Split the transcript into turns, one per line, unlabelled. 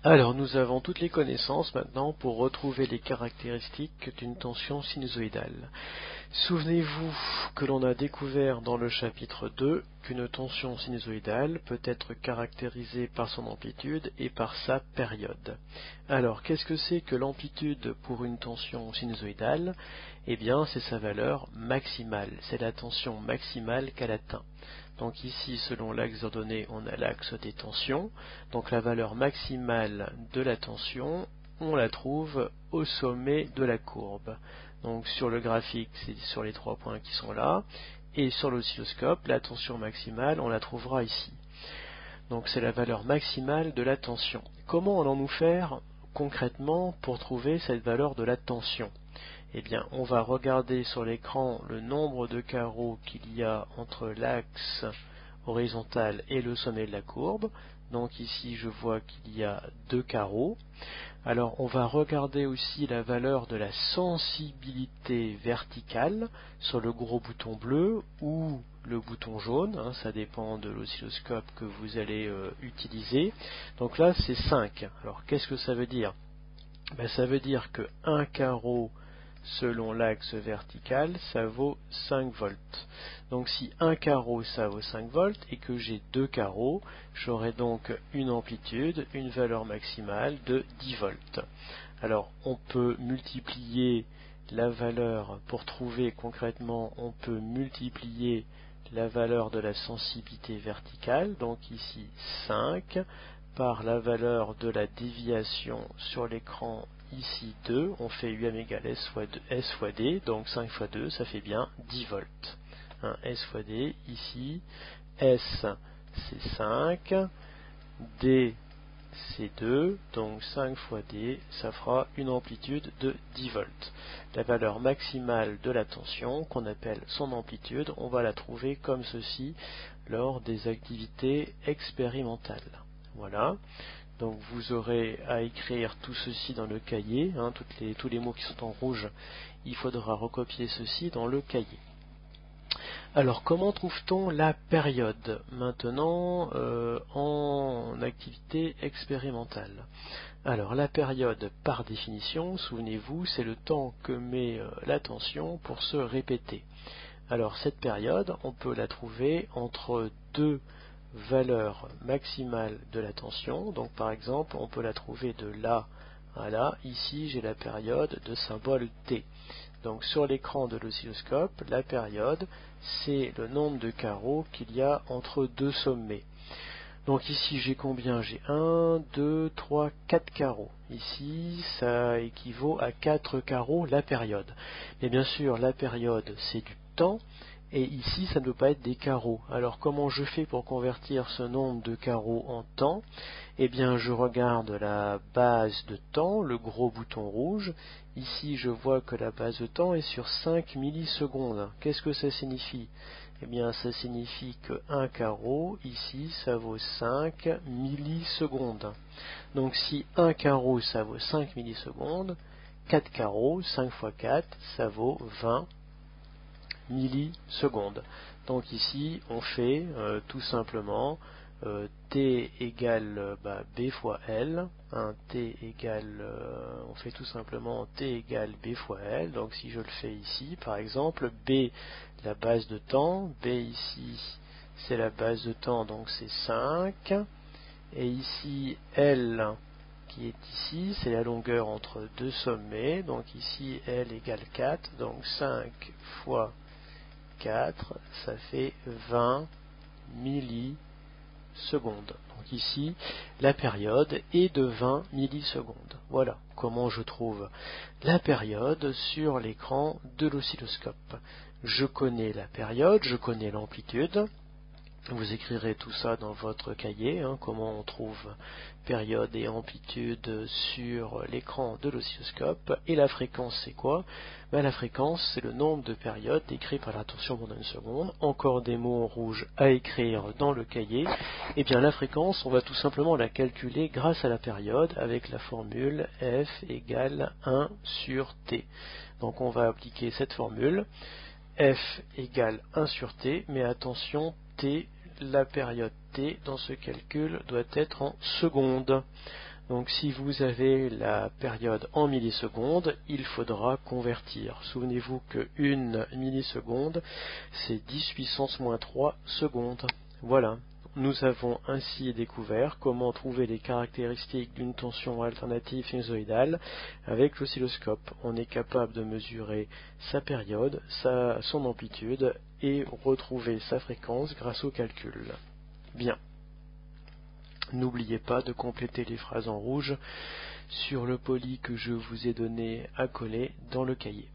Alors, nous avons toutes les connaissances maintenant pour retrouver les caractéristiques d'une tension sinusoïdale. Souvenez-vous que l'on a découvert dans le chapitre 2 qu'une tension sinusoïdale peut être caractérisée par son amplitude et par sa période. Alors, qu'est-ce que c'est que l'amplitude pour une tension sinusoïdale? Eh bien, c'est sa valeur maximale, c'est la tension maximale qu'elle atteint. Donc ici, selon l'axe ordonné, on a l'axe des tensions. Donc la valeur maximale de la tension, on la trouve au sommet de la courbe. Donc sur le graphique, c'est sur les 3 points qui sont là. Et sur l'oscilloscope, la tension maximale, on la trouvera ici. Donc c'est la valeur maximale de la tension. Comment allons-nous faire concrètement pour trouver cette valeur de la tension? Eh bien, on va regarder sur l'écran le nombre de carreaux qu'il y a entre l'axe horizontal et le sommet de la courbe. Donc ici, je vois qu'il y a 2 carreaux. Alors, on va regarder aussi la valeur de la sensibilité verticale sur le gros bouton bleu ou le bouton jaune, ça dépend de l'oscilloscope que vous allez utiliser. Donc là, c'est 5. Alors, qu'est-ce que ça veut dire? Ça veut dire que 1 carreau selon l'axe vertical, ça vaut 5 volts. Donc si un carreau, ça vaut 5 volts, et que j'ai 2 carreaux, j'aurai donc une amplitude, une valeur maximale de 10 volts. Alors, on peut multiplier la valeur, pour trouver concrètement, on peut multiplier la valeur de la sensibilité verticale, donc ici 5, par la valeur de la déviation sur l'écran ici 2, on fait UM égale S fois D, donc 5 fois 2, ça fait bien 10 volts. S fois D, ici, S c'est 5, D c'est 2, donc 5 fois D, ça fera une amplitude de 10 volts. La valeur maximale de la tension, qu'on appelle son amplitude, on va la trouver comme ceci lors des activités expérimentales. Voilà. Donc vous aurez à écrire tout ceci dans le cahier, tous les mots qui sont en rouge, il faudra recopier ceci dans le cahier. Alors comment trouve-t-on la période maintenant en activité expérimentale? Alors la période par définition, souvenez-vous, c'est le temps que met la tension pour se répéter. Alors cette période, on peut la trouver entre deux valeur maximale de la tension. Donc par exemple, on peut la trouver de là à là. Ici, j'ai la période de symbole T. Donc sur l'écran de l'oscilloscope, la période, c'est le nombre de carreaux qu'il y a entre deux sommets. Donc ici, j'ai combien? J'ai 1, 2, 3, 4 carreaux. Ici, ça équivaut à 4 carreaux la période. Mais bien sûr, la période, c'est du temps. Et ici, ça ne peut pas être des carreaux. Alors, comment je fais pour convertir ce nombre de carreaux en temps? Eh bien, je regarde la base de temps, le gros bouton rouge. Ici, je vois que la base de temps est sur 5 millisecondes. Qu'est-ce que ça signifie? Eh bien, ça signifie que 1 carreau, ici, ça vaut 5 millisecondes. Donc, si 1 carreau, ça vaut 5 millisecondes, 4 carreaux, 5 fois 4, ça vaut 20 millisecondes. Donc ici, on fait tout simplement T égale B fois L. T égale, on fait tout simplement T égale B fois L. Donc si je le fais ici, par exemple, B, la base de temps, B ici, c'est la base de temps, donc c'est 5. Et ici, L, qui est ici, c'est la longueur entre deux sommets. Donc ici, L égale 4. Donc 5 fois 4, ça fait 20 millisecondes. Donc ici, la période est de 20 millisecondes. Voilà comment je trouve la période sur l'écran de l'oscilloscope. Je connais la période, je connais l'amplitude. Vous écrirez tout ça dans votre cahier, comment on trouve période et amplitude sur l'écran de l'oscilloscope. Et la fréquence, c'est quoi? La fréquence, c'est le nombre de périodes décrit par la tension pendant une seconde. Encore des mots en rouge à écrire dans le cahier. Et bien la fréquence, on va tout simplement la calculer grâce à la période avec la formule F égale 1 sur T. Donc on va appliquer cette formule. F égale 1 sur T, mais attention, T, la période T dans ce calcul doit être en secondes. Donc si vous avez la période en millisecondes, il faudra convertir. Souvenez-vous que 1 milliseconde, c'est 10 puissance moins 3 secondes. Voilà. Nous avons ainsi découvert comment trouver les caractéristiques d'une tension alternative sinusoïdale avec l'oscilloscope. On est capable de mesurer sa période, son amplitude et retrouver sa fréquence grâce au calcul. Bien. N'oubliez pas de compléter les phrases en rouge sur le poly que je vous ai donné à coller dans le cahier.